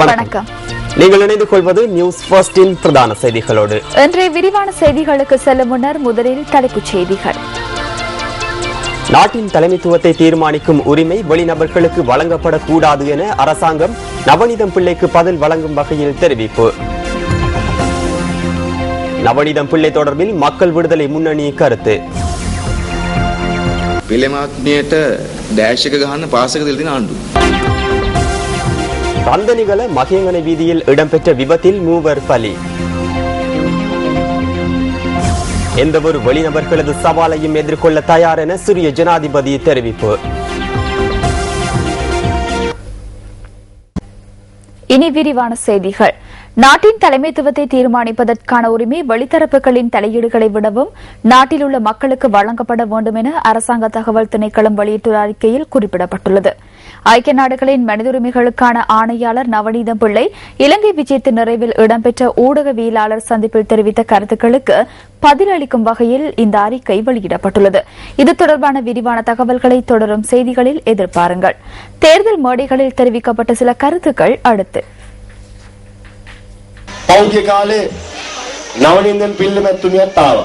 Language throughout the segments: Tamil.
வணக்கம். நீங்கள் இணைந்து கொள்வது நியூஸ் ஃபர்ஸ்டின் பிரதான செய்திகளோடு. இன்றைய விரிவான செய்திகளுக்கு செல்லும் முன்னர் முதலில் தலைப்புச் செய்திகள். நாட்டின் தலைமைத்துவத்தை தீர்மானிக்கும் உரிமை வெளிநபர்களுக்கு வழங்கப்படக்கூடாது என அரசாங்கம் நவநீதம் பிள்ளைக்கு பதில் வழங்கும் வகையில் தெரிவிப்பு. நவநீதம் பிள்ளை தொடர்பில் மக்கள் விடுதலை முன்னணி கருத்து. ரந்தனிகல மகேங்கனை வீதியில் இடம்பெற்ற விபத்தில் 3 பலி. எந்தவொரு வெளிநபர்களது சவாலையும் எதிர்கொள்ள தயார் என சிரிய ஜனாதிபதி தெரிவிப்பு. இனி விரிவான செய்திகள். நாட்டின் தலைமைத்துவத்தை தீர்மானிப்பதற்கான உரிமை வெளித்தரப்புகளின் தலையீடுகளை விடவும் நாட்டில் உள்ள மக்களுக்கு வழங்கப்பட வேண்டும் என அரசாங்க தகவல் திணைக்களம் வெளியிட்டுள்ள அறிக்கையில் குறிப்பிடப்பட்டுள்ளது. ஐக்கிய நாடுகளின் மனித உரிமைகளுக்கான ஆணையாளர் நவநீதம் பிள்ளை இலங்கை விஜயத்தின் நிறைவில் இடம்பெற்ற ஊடகவியலாளர் சந்திப்பில் தெரிவித்த கருத்துக்களுக்கு பதிலளிக்கும் வகையில் இந்த அறிக்கை வெளியிடப்பட்டுள்ளது. இது தொடர்பான விரிவான தகவல்களை தொடரும் செய்திகளில் எதிர்பாருங்கள். தேர்தல் மேடைகளில் தெரிவிக்கப்பட்ட சில கருத்துக்கள் அடுத்து. පෞද්ගලික කාලේ නවනින්දන් පිල්ලමැතුණියත් ආවා.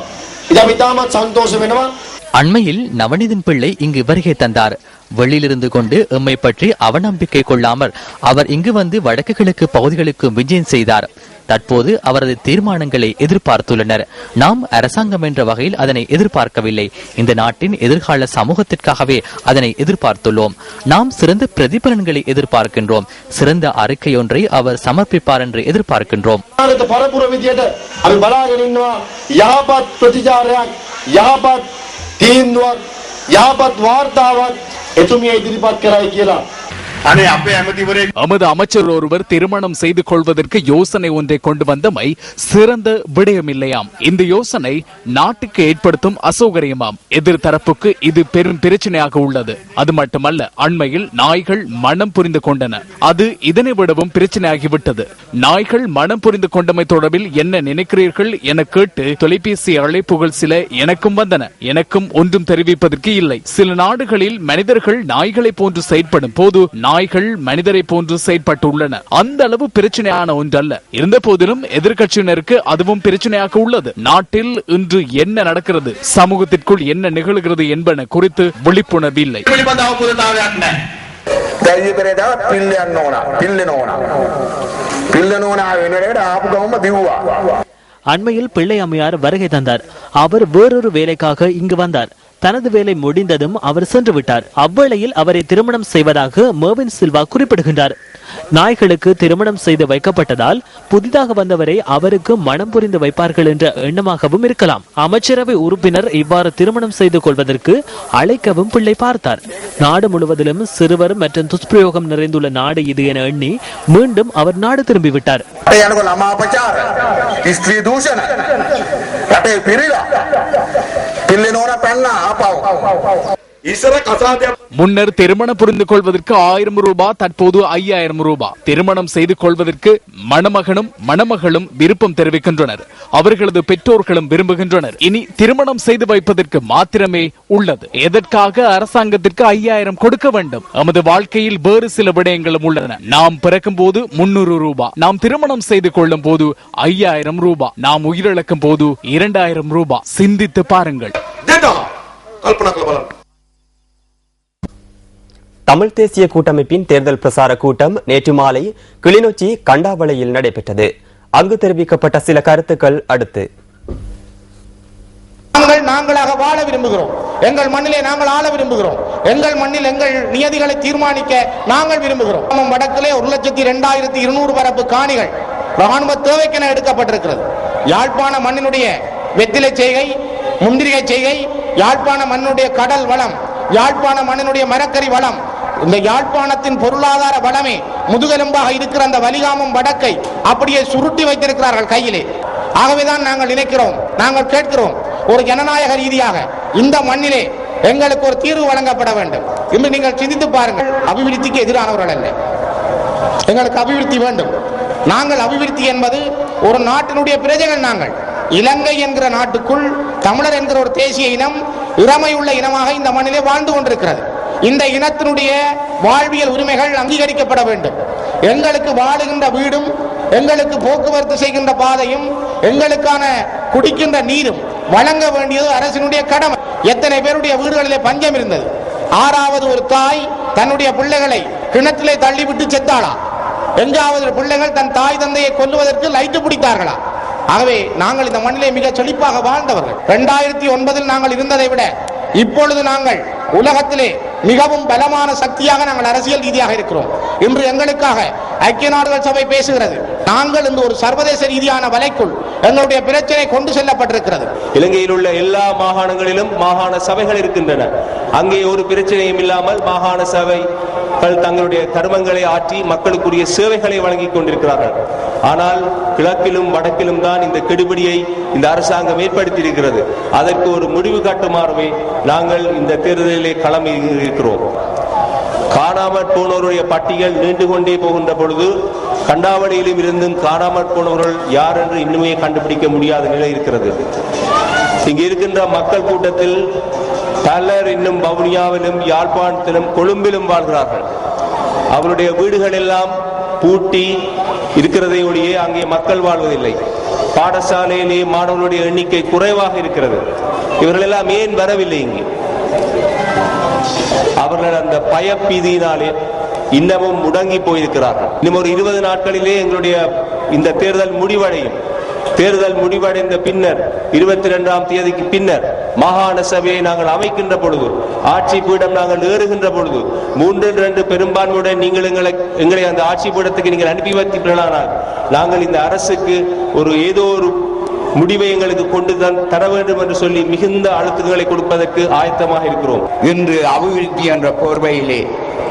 ඉතින් අපි තාමත් සන්තෝෂ වෙනවා. அண்மையில் நவநீதன் பிள்ளை இங்கு வருகை தந்தார். வெளியிலிருந்து கொண்டு எம்மை பற்றி அவநம்பிக்கை கொள்ளாமல் அவர் இங்கு வந்து வடக்கு கிழக்கு பகுதிகளுக்கு விஜயம் செய்தார். தற்போது அவரது தீர்மானங்களை எதிர்பார்த்துள்ளனர். நாம் அரசாங்கம் என்ற வகையில் அதனை எதிர்பார்க்கவில்லை. இந்த நாட்டின் எதிர்கால சமூகத்திற்காகவே அதனை எதிர்பார்த்துள்ளோம். நாம் சிறந்த பிரதிபலன்களை எதிர்பார்க்கின்றோம். சிறந்த அறிக்கை ஒன்றை அவர் சமர்ப்பிப்பார் என்று எதிர்பார்க்கின்றோம். நமது அமைச்சர் ஒருவர் திருமணம் செய்து கொள்வதற்கு யோசனை ஒன்றை கொண்டு வந்தமை சிறந்த விடயமில்லையாம். இந்த யோசனை நாட்டுக்கு ஏற்படுத்தும் அசௌகரியமாம். எதிர்த்தரப்புக்கு இது பெரும் பிரச்சனையாக உள்ளது. அது மட்டுமல்ல, அண்மையில் நாய்கள் மனம் புரிந்து கொண்டன. அது இதனை விடவும் பிரச்சனையாகிவிட்டது. நாய்கள் மனம் புரிந்து கொண்டமை தொடர்பில் என்ன நினைக்கிறீர்கள் என கேட்டு தொலைபேசி அழைப்புகள் சில எனக்கும் வந்தன. எனக்கும் ஒன்றும் தெரிவிப்பதற்கு இல்லை. சில நாடுகளில் மனிதர்கள் நாய்களை போன்று செயற்படும் போது நாய்கள் மனிதரை போன்று செயற்பட்டுள்ளன. அந்த அளவு பிரச்சனையான ஒன்றல்ல. இருந்த போதிலும் எதிர்கட்சியினருக்கு அதுவும் பிரச்சனையாக உள்ளது. நாட்டில் இன்று என்ன நடக்கிறது, சமூகத்திற்குள் என்ன நிகழ்கிறது என்பன குறித்து விழிப்புணர்வு இல்லை. அண்மையில் பிள்ளை அம்மையார் வருகை தந்தார். அவர் வேறொரு வேலைக்காக இங்கு வந்தார். தனது வேலை முடிந்ததும் அவர் சென்று விட்டார். அவ்வேளையில் அவரை திருமணம் செய்வதாக மர்வின் சில்வா குறிப்பிடுகின்றார். நாய்களுக்கு திருமணம் செய்து வைக்கப்பட்டதால் புதிதாக வந்தவரை அவருக்கு மனம் புரிந்து வைப்பார்கள் என்ற எண்ணமாகவும் இருக்கலாம். அமைச்சரவை உறுப்பினர் இவ்வாறு திருமணம் செய்து கொள்வதற்கு அழைக்கவும் பிள்ளை பார்த்தார். நாடு முழுவதிலும் சிறுவர் மற்றும் துஷ்பிரயோகம் நிறைந்துள்ள நாடு இது என எண்ணி மீண்டும் அவர் நாடு திரும்பிவிட்டார். முன்னர் திருமணம் புரிந்து கொள்வதற்கு 1000 ரூபாய், தற்போது 5000 ரூபாய். திருமணம் செய்து கொள்வதற்கு மணமகனும் மணமகளும் விருப்பம் தெரிவிக்கின்றனர். அவர்களது பெற்றோர்களும் விரும்புகின்றனர். இனி திருமணம் செய்து வைப்பதற்கு மாத்திரமே உள்ளது. எதற்காக அரசாங்கத்திற்கு 5000 கொடுக்க வேண்டும்? நமது வாழ்க்கையில் வேறு சில விடயங்களும் உள்ளன. நாம் பிறக்கும் போது 300 ரூபாய், நாம் திருமணம் செய்து கொள்ளும் போது 5000 ரூபாய், நாம் உயிரிழக்கும் போது 2000 ரூபாய். சிந்தித்து பாருங்கள். தமிழ் தேசிய கூட்டமைப்பின் தேர்தல் பிரசார கூட்டம் நேற்று மாலை கிளிநொச்சி கண்டாவளையில் நடைபெற்றது. அங்கு தெரிவிக்கப்பட்ட சில கருத்துக்கள் அடுத்து. நாங்களாக வாழ விரும்புகிறோம். எங்கள் மண்ணிலே நாங்கள் ஆள விரும்புகிறோம். எங்கள் மண்ணில் எங்கள் நியதிகளை தீர்மானிக்க நாங்கள் விரும்புகிறோம். வடக்கிலே 1,02,200 பரப்பு காணிகள் ராணுவ தேவைக்கென எடுக்கப்பட்டிருக்கிறது. யாழ்ப்பாண மண்ணினுடைய வெத்திலை செய்கை, முந்திரிகை செய்கை, யாழ்ப்பாண மண்ணுடைய கடல் வளம், யாழ்ப்பாண மண்ணினுடைய மரக்கறி வளம், இந்த யாழ்ப்பாணத்தின் பொருளாதார வளமே முதுகெலும்பாக இருக்கிற அந்த வலிகாமம் வடக்கை அப்படியே சுருட்டி வைத்திருக்கிறார்கள் கையிலே. ஆகவேதான் நாங்கள் நினைக்கிறோம், நாங்கள் கேட்கிறோம், ஒரு ஜனநாயக ரீதியாக இந்த மண்ணிலே எங்களுக்கு ஒரு தீர்வு வழங்கப்பட வேண்டும் என்று நீங்கள் சிந்தித்து பாருங்கள். அபிவிருத்திக்கு எதிரானவர்கள் அல்ல, எங்களுக்கு அபிவிருத்தி வேண்டும். நாங்கள் அபிவிருத்தி என்பது ஒரு நாட்டினுடைய பிரஜைகள். நாங்கள் இலங்கை என்கிற நாட்டுக்குள் தமிழர் என்கிற ஒரு தேசிய இனம் இறமையுள்ள இனமாக இந்த மண்ணிலே வாழ்ந்து கொண்டிருக்கிறது. இந்த இனத்தினுடைய வாழ்வியல் உரிமைகள் அங்கீகரிக்கப்பட வேண்டும். எங்களுக்கு வாழுகின்ற வீடும், எங்களுக்கு போக்குவரத்து செய்கின்ற பாதையும், எங்களுக்கான குடிக்கின்ற நீரும் வழங்க வேண்டியது அரசினுடைய கடமை. எத்தனை பேருடைய வீடுகளிலே பஞ்சம் இருந்தது. 6வது ஒரு தாய் தன்னுடைய பிள்ளைகளை கிணற்றிலே தள்ளிவிட்டு செத்தாளா? எங்காவது பிள்ளைகள் தன் தாய் தந்தையை கொல்லுவதற்கு லைட்டு பிடித்தார்களா? ஆகவே நாங்கள் இந்த மண்ணிலே மிக செழிப்பாக வாழ்ந்தவர்கள். 2009 நாங்கள் இருந்ததை விட இப்பொழுது நாங்கள் உலகத்திலே மிகவும் பலமான சக்தியாக நாங்கள் அரசியல் ரீதியாக இருக்கிறோம். இன்று எங்களுக்காக ஐக்கிய நாடுகள் சபை பேசுகிறது. நாங்கள் இந்த ஒரு சர்வதேச ரீதியான வலைக்குள் எங்களுடைய பிரச்சனை கொண்டு செல்லப்பட்டிருக்கிறது. இலங்கையில் உள்ள எல்லா மாகாணங்களிலும் மாகாண சபைகள் இருக்கின்றன. அங்கே ஒரு பிரச்சனையும் இல்லாமல் மாகாண சபைகள் தங்களுடைய கர்மங்களை ஆற்றி மக்களுக்குரிய சேவைகளை வழங்கிக் கொண்டிருக்கிறார்கள். ஆனால் கிழக்கிலும் வடக்கிலும் தான் இந்த கெடுபிடியை இந்த அரசாங்கம் ஏற்படுத்தியிருக்கிறது. அதற்கு ஒரு முடிவு காட்டுமாறுவே நாங்கள் இந்த தேர்தலிலே களமிறங்கியிருக்கிறோம். காணாமற் போனோருடைய பட்டியல் நீண்டு கொண்டே போகின்ற பொழுது கண்டாவளியிலும் இருந்தும் காணாமற் போனவர்கள் யார் என்று இன்னுமே கண்டுபிடிக்க முடியாத நிலை இருக்கிறது. இங்கு இருக்கின்ற மக்கள் கூட்டத்தில் பலர் இன்னும் வவுனியாவிலும் யாழ்ப்பாணத்திலும் கொழும்பிலும் வாழ்கிறார்கள். அவருடைய வீடுகள் எல்லாம் பூட்டி இருக்கிறதை ஒழிய அங்கே மக்கள் வாழ்வதில்லை. பாடசாலையிலே மாணவர்களுடைய எண்ணிக்கை குறைவாக இருக்கிறது. இவர்கள் எல்லாம் ஏன் வரவில்லை இங்கே? அவர்கள் அந்த பயப்பீதியினாலே இன்னமும் முடங்கி போயிருக்கிறார்கள். இன்னும் ஒரு 20 நாட்களிலே எங்களுடைய இந்த தேர்தல் முடிவடையும். தேர்தல் முடிவடைந்த பின்னர் 22ஆம் தேதிக்கு பின்னர் மாகாண சபையை நாங்கள் அமைக்கின்ற பொழுது, ஆட்சி பீடம் நாங்கள் ஏறுகின்ற பொழுது 3-2 பெரும்பான்மையுடன் நீங்கள் எங்களை அந்த ஆட்சி பீடத்துக்கு நீங்கள் அனுப்பி வைத்தீர்களானால் நாங்கள் இந்த அரசுக்கு ஏதோ ஒரு முடிவை எங்களுக்கு கொண்டு தர வேண்டும் என்று சொல்லி மிகுந்த அழுத்தங்களை கொடுப்பதற்கு ஆயத்தமாக இருக்கிறோம். இன்று அபிவிருத்தி என்ற போர்வையிலே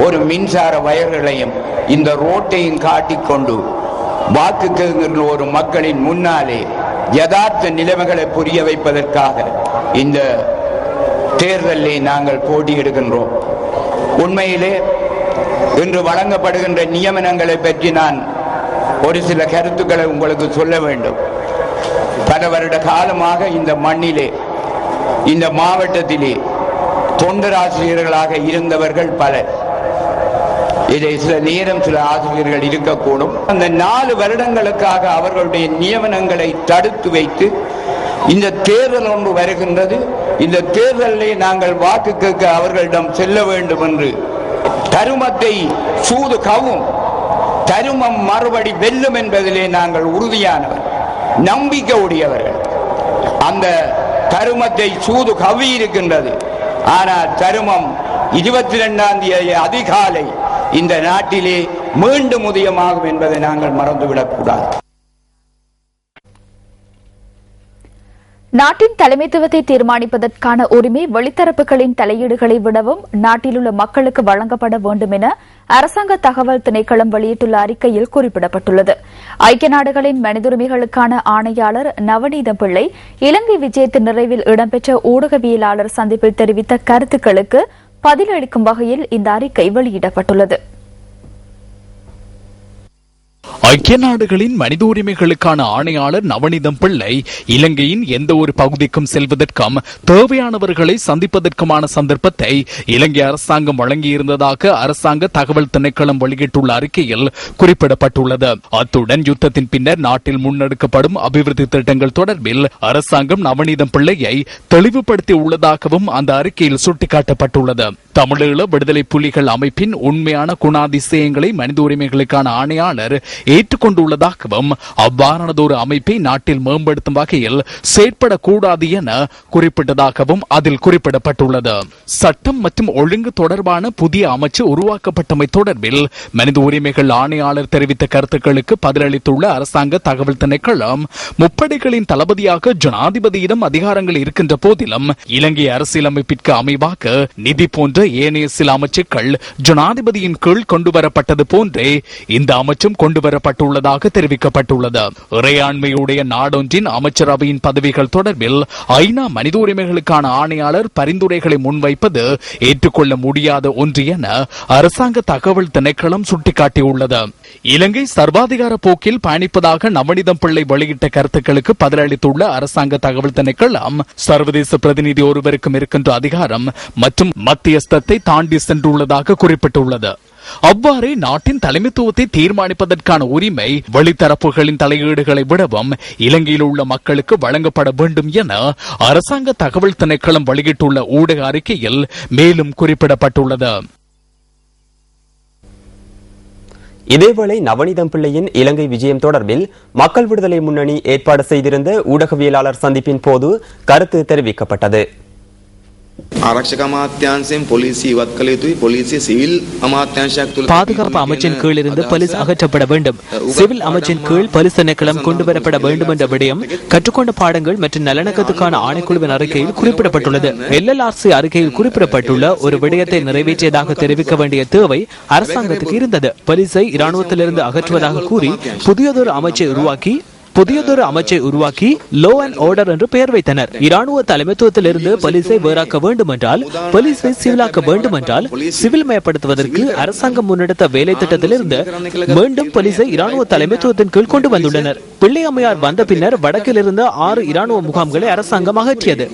ஒரு மின்சார வயர்களையும் இந்த ரோட்டையும் காட்டிக்கொண்டு வாக்கு கேட்கின்ற ஒரு மக்களின் முன்னாலே யதார்த்த நிலைமைகளை புரிய வைப்பதற்காக இந்த தேர்தலிலே நாங்கள் போட்டியிடுகின்றோம். உண்மையிலே இன்று வழங்கப்படுகின்ற நியமனங்களை பற்றி நான் ஒரு சில கருத்துக்களை உங்களுக்கு சொல்ல வேண்டும். பல வருட காலமாக இந்த மண்ணிலே, இந்த மாவட்டத்திலே தொண்டராசிரியர்களாக இருந்தவர்கள் பலர். இதை சில நேரம் சில ஆசிரியர்கள் இருக்கக்கூடும். அந்த 4 வருடங்களுக்காக அவர்களுடைய நியமனங்களை தடுத்து வைத்து இந்த தேர்தல் ஒன்று வருகின்றது. இந்த தேர்தலிலே நாங்கள் வாக்கு கேட்க அவர்களிடம் செல்ல வேண்டும் என்று தருமத்தை சூது கவும், தருமம் மறுபடி வெல்லும் என்பதிலே நாங்கள் உறுதியானவர், நம்பிக்கை உடையவர்கள். அந்த தருமத்தை சூது கவி இருக்கின்றது. ஆனால் தருமம் 22ஆம் தேதி அதிகாலை இந்த நாட்டிலே மீண்டும் உதயமாகும் என்பதை நாங்கள் மறந்துவிடக் கூடாது. நாட்டின் தலைமைத்துவத்தை தீர்மானிப்பதற்கான உரிமை வெளித்தரப்புகளின் தலையீடுகளை விடவும் நாட்டில் உள்ள மக்களுக்கு வழங்கப்பட வேண்டும் என அரசாங்க தகவல் திணைக்களம் வெளியிட்டுள்ள அறிக்கையில் குறிப்பிடப்பட்டுள்ளது. ஐக்கிய நாடுகளின் மனித உரிமைகளுக்கான ஆணையாளர் நவநீதம் பிள்ளை இலங்கை விஜயத்தின் நிறைவில் இடம்பெற்ற ஊடகவியலாளர் சந்திப்பில் தெரிவித்த கருத்துக்களுக்கு பதிலளிக்கும் வகையில் இந்த அறிக்கை வெளியிடப்பட்டுள்ளது. ஐக்கிய நாடுகளின் மனித உரிமைகளுக்கான ஆணையாளர் நவநீதம் பிள்ளை இலங்கையின் எந்த ஒரு பகுதிக்கும் செல்வதற்கும் தேவையானவர்களை சந்திப்பதற்குமான சந்தர்ப்பத்தை இலங்கை அரசாங்கம் வழங்கியிருந்ததாக அரசாங்க தகவல் திணைக்களம் வெளியிட்டுள்ள அறிக்கையில் குறிப்பிடப்பட்டுள்ளது. அத்துடன் யுத்தத்தின் பின்னர் நாட்டில் முன்னெடுக்கப்படும் அபிவிருத்தி திட்டங்கள் தொடர்பில் அரசாங்கம் நவநீதம் பிள்ளையை தெளிவுபடுத்தி உள்ளதாகவும் அந்த அறிக்கையில் சுட்டிக்காட்டப்பட்டுள்ளது. தமிழீழ விடுதலை புலிகள் அமைப்பின் உண்மையான குணாதிசயங்களை மனித உரிமைகளுக்கான ஆணையாளர் ஏற்றுக்கொண்டுள்ளதாகவும் அவ்வாறானதொரு அமைப்பை நாட்டில் மேம்படுத்தும் வகையில் செயற்படக்கூடாது என குறிப்பிட்டதாகவும் அதில் குறிப்பிடப்பட்டுள்ளது. சட்டம் மற்றும் ஒழுங்கு தொடர்பான புதிய அமைச்சு உருவாக்கப்பட்டமை தொடர்பில் மனித உரிமைகள் ஆணையாளர் தெரிவித்த கருத்துக்களுக்கு பதிலளித்துள்ள அரசாங்க தகவல் திணைக்களம், முப்படைகளின் தளபதியாக ஜனாதிபதியிடம் அதிகாரங்கள் இருக்கின்ற போதிலும் இலங்கை அரசியலமைப்பிற்கு அமைவாக நிதி போன்ற ஏனைய சில அமைச்சுக்கள் ஜனாதிபதியின் கீழ் கொண்டுவரப்பட்டது போன்றே இந்த அமைச்சும் கொண்டுவரப்பட்ட அறிவிக்கப்பட்டுள்ளதாக தெரிவிக்கப்பட்டுள்ளது. இறையாண்மையுடைய நாடொன்றின் அமைச்சரவையின் பதவிகள் தொடர்பில் ஐநா மனித உரிமைகளுக்கான ஆணையாளர் பரிந்துரைகளை முன்வைப்பது ஏற்றுக்கொள்ள முடியாத ஒன்று என அரசாங்க தகவல் திணைக்களம் சுட்டிக்காட்டியுள்ளது. இலங்கை சர்வாதிகார போக்கில் பயணிப்பதாக நவநீதம் பிள்ளை வெளியிட்ட கருத்துக்களுக்கு பதிலளித்துள்ள அரசாங்க தகவல் திணைக்களம், சர்வதேச பிரதிநிதி ஒருவருக்கும் இருக்கின்ற அதிகாரம் மற்றும் மத்தியஸ்தத்தை தாண்டி சென்றுள்ளதாக குறிப்பிட்டுள்ளது. அவ்வாறே நாட்டின் தலைமைத்துவத்தை தீர்மானிப்பதற்கான உரிமை வெளித்தரப்புகளின் தலையீடுகளை விடவும் இலங்கையில் உள்ள மக்களுக்கு வழங்கப்பட வேண்டும் என அரசாங்க தகவல் திணைக்களம் வெளியிட்டுள்ள ஊடக அறிக்கையில் மேலும் குறிப்பிடப்பட்டுள்ளது. இதேவேளை நவநீதம் பிள்ளையின் இலங்கை விஜயம் தொடர்பில் மக்கள் விடுதலை முன்னணி ஏற்பாடு செய்திருந்த ஊடகவியலாளர் சந்திப்பின் போது கருத்து தெரிவிக்கப்பட்டது. பாதுகாப்பு அமைச்சின் கீழ் இருந்து போலீஸ் அகற்றப்பட வேண்டும், சிவில் அமைச்சின் கீழ் போலீஸ் திணைக்களம் கொண்டுவரப்பட வேண்டும் என்ற விடயம் கற்றுக்கொண்ட பாடங்கள் மற்றும் நல்லிணக்கத்துக்கான ஆணைக்குழுவின் அறிக்கையில் குறிப்பிடப்பட்டுள்ளது. LLRC அறிக்கையில் குறிப்பிடப்பட்டுள்ள ஒரு விடயத்தை நிறைவேற்றியதாக தெரிவிக்க வேண்டிய தேவை அரசாங்கத்துக்கு இருந்தது. போலீஸை இராணுவத்திலிருந்து அகற்றுவதாக கூறி புதியதொரு அமைச்சை உருவாக்கி லோ அண்ட் ஆர்டர் என்று பெயர் வைத்தனர். இராணுவ தலைமைத்துவத்திலிருந்து போலீஸை வேறாக்க வேண்டும் என்றால், போலீஸை சிவிலாக்க வேண்டும் என்றால், சிவில் மயப்படுத்துவதற்கு அரசாங்கம் முன்னெடுத்த வேலை திட்டத்திலிருந்து மீண்டும் போலீஸை இராணுவ தலைமைத்துவத்தின் கீழ் கொண்டு வந்துள்ளனர். பிள்ளை அம்மையார் வந்த பின்னர் வடக்கில் இருந்த 6 இராணுவ முகாம்களை அரசாங்கம் அகற்றியது.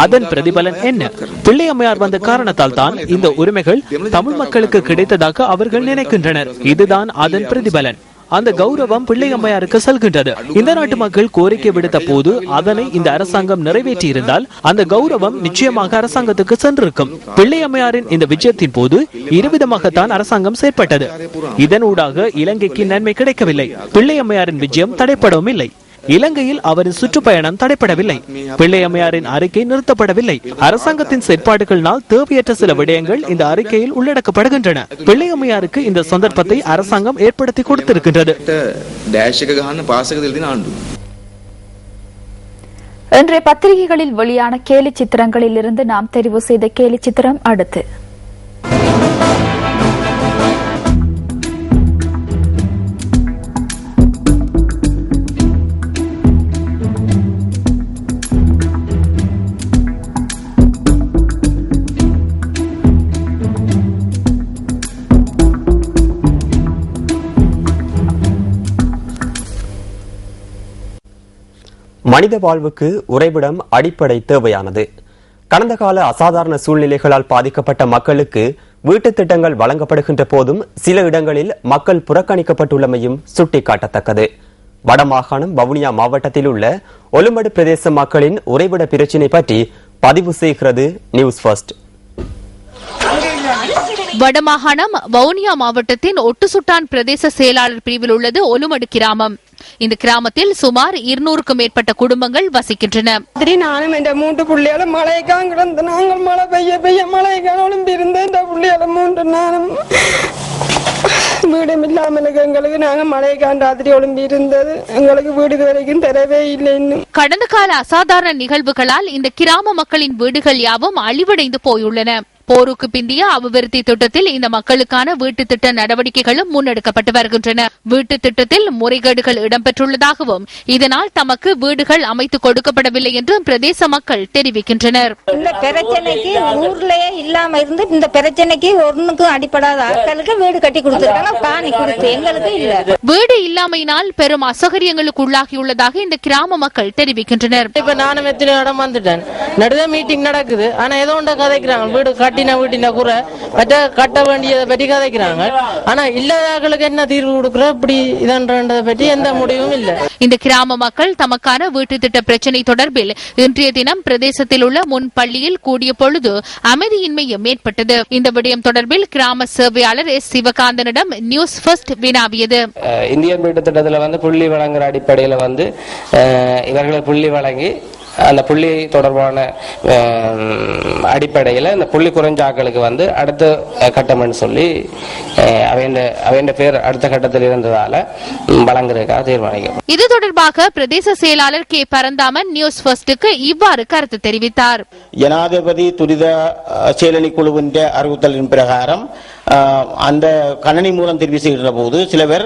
அதன் பிரதிபலன் என்ன? பிள்ளை அம்மையார் வந்த காரணத்தால் தான் இந்த உரிமைகள் தமிழ் மக்களுக்கு கிடைத்ததாக அவர்கள் நினைக்கின்றனர். இதுதான் அதன் பிரதிபலன். அந்த கௌரவம் பிள்ளை அம்மையாருக்கு செல்கின்றது. இந்த நாட்டு மக்கள் கோரிக்கை விடுத்த போது அதனை இந்த அரசாங்கம் நிறைவேற்றி இருந்தால் அந்த கௌரவம் நிச்சயமாக அரசாங்கத்துக்கு சென்றிருக்கும். பிள்ளை அம்மையாரின் இந்த விஜயத்தின் போது இருவிதமாகத்தான் அரசாங்கம் செயற்பட்டது. இதனூடாக இலங்கைக்கு நன்மை கிடைக்கவில்லை. பிள்ளை அம்மையாரின் விஜயம் தடைப்படவும் இல்லை. இலங்கையில் அவரின் சுற்றுப்பயணம் தடைப்படவில்லை. பிள்ளை அம்மையாரின் அறிக்கை நிறுத்தப்படவில்லை. அரசாங்கத்தின் செயற்பாடுகளினால் தேவையற்ற சில விடயங்கள் இந்த அறிக்கையில் உள்ளடக்கப்படுகின்றன. பிள்ளை அம்மையாருக்கு இந்த சந்தர்ப்பத்தை அரசாங்கம் ஏற்படுத்தி கொடுத்திருக்கின்றது. இன்றைய பத்திரிகைகளில் வெளியான கேலி சித்திரங்களில் இருந்து நாம் தெரிவு செய்த கேலி சித்திரம் அடுத்து. மனித வாழ்வுக்கு உறைவிடம் அடிப்படை தேவையானது. கடந்த கால அசாதாரண சூழ்நிலைகளால் பாதிக்கப்பட்ட மக்களுக்கு வீட்டுத் திட்டங்கள் வழங்கப்படுகின்ற போதும் சில இடங்களில் மக்கள் புறக்கணிக்கப்பட்டுள்ளமையும் சுட்டிக்காட்டத்தக்கது. வடமாகாணம் வவுனியா மாவட்டத்தில் உள்ள ஒலுமடு பிரதேச மக்களின் உறைவிட பிரச்சினை பற்றி பதிவு செய்கிறது நியூஸ் ஃபர்ஸ்ட். வடமாகாணம் வவுனியா மாவட்டத்தின் ஒட்டுசுட்டான் பிரதேச செயலாளர் பிரிவில் உள்ளது ஒலுமடு கிராமம். இந்த கிராமத்தில் சுமார் 200க்கும் மேற்பட்ட குடும்பங்கள் வசிக்கின்றன. நானும் என்ற 3 பிள்ளைகள மழைக்கான் கிடந்த நாங்கள் மழை பெய்ய மழைக்கான இருந்த இந்த பிள்ளைகள 3 நானும் வீடும் இல்லாமல் எங்களுக்கு நாங்க மழைக்கான் ராத்திரி ஒளிம்பி இருந்தது. எங்களுக்கு வீடு வரைக்கும் தரவே இல்லை. இன்னும் கடந்த கால அசாதாரண நிகழ்வுகளால் இந்த கிராம மக்களின் வீடுகள் யாவும் அழிவடைந்து போயுள்ளன. போருக்கு பிந்திய அபிவிருத்தி திட்டத்தில் இந்த மக்களுக்கான வீட்டு திட்ட நடவடிக்கைகளும் முன்னெடுக்கப்பட்டு வருகின்றன. வீட்டு திட்டத்தில் முறைகேடுகள் இடம்பெற்றுள்ளதாகவும் இதனால் தமக்கு வீடுகள் அமைத்து கொடுக்கப்படவில்லை என்றும் பிரதேச மக்கள் தெரிவிக்கின்றனர். இந்த பிரச்சனைக்கு ஊர்லயே இல்லாம இருந்து இந்த பிரச்சனைக்கு ஒன்னுக்கும் அடிப்படாத ஆட்களுக்கு வீடு கட்டி கொடுத்திருக்காங்க. காணி கொடுத்து எங்களுக்கு இல்ல. வீடு இல்லாமையினால் பெரும் அசௌகரியங்களுக்கு உள்ளாகியுள்ளதாக இந்த கிராம மக்கள் தெரிவிக்கின்றனர். இப்ப நானும் எத்தனை இடம் வந்துட்டேன். நடுவே மீட்டிங் நடக்குது. ஆனா ஏதோ ஒன்றை கதைக்கிறாங்க. வீடு வீட்டின கூட மற்ற கட்ட வேண்டியதை பற்றி கதைக்கிறாங்க. ஆனா இல்லாதவர்களுக்கு என்ன தீர்வு கொடுக்கிற இப்படி இதன்றதை பற்றி எந்த முடிவும் இல்லை. இந்த கிராம மக்கள் தமக்கான வீட்டு திட்ட பிரச்சினை தொடர்பில் இன்றைய தினம் பிரதேசத்தில் உள்ள முன் பள்ளியில் கூடிய பொழுது அமைதியின்மையும் ஏற்பட்டது. இந்த விடயம் தொடர்பில் கிராம சேவையாளர் எஸ் சிவகாந்தனிடம் நியூஸ் ஃபர்ஸ்ட் வினாவியது. இந்திய வீட்டு திட்டத்தில் புள்ளி வழங்குற அடிப்படையில் இவர்களை புள்ளி வழங்கி அந்த புள்ளி தொடர்பான அடிப்படையில் இந்த புள்ளி குறைஞ்சாக்களுக்கு அடுத்த கட்டம்னு சொல்லி அவைய பேர் அடுத்த கட்டத்தில் இருந்ததால வழங்குறதுக்காக தீர்மானிக்கும். இது தொடர்பாக பிரதேச செயலாளர் கே பரந்தாமன் நியூஸ் ஃபர்ஸ்டுக்கு இவ்வாறு கருத்து தெரிவித்தார். ஜனாதிபதி துரித செயலணி குழுவின் அறிவுறுத்தலின் பிரகாரம் அந்த கணனி மூலம் தெரிவு செய்கின்ற போது சில பேர்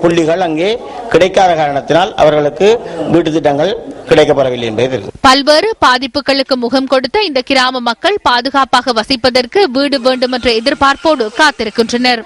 புள்ளிகள் அங்கே கிடைக்காத காரணத்தினால் அவர்களுக்கு வீட்டு திட்டங்கள் கிடைக்கப்படவில்லை என்பது. பல்வேறு பாதிப்புகளுக்கு முகம் கொடுத்த இந்த கிராம மக்கள் பாதுகாப்பாக வசிப்பதற்கு வீடு வேண்டும் என்ற எதிர்பார்ப்போடு காத்திருக்கின்றனர்.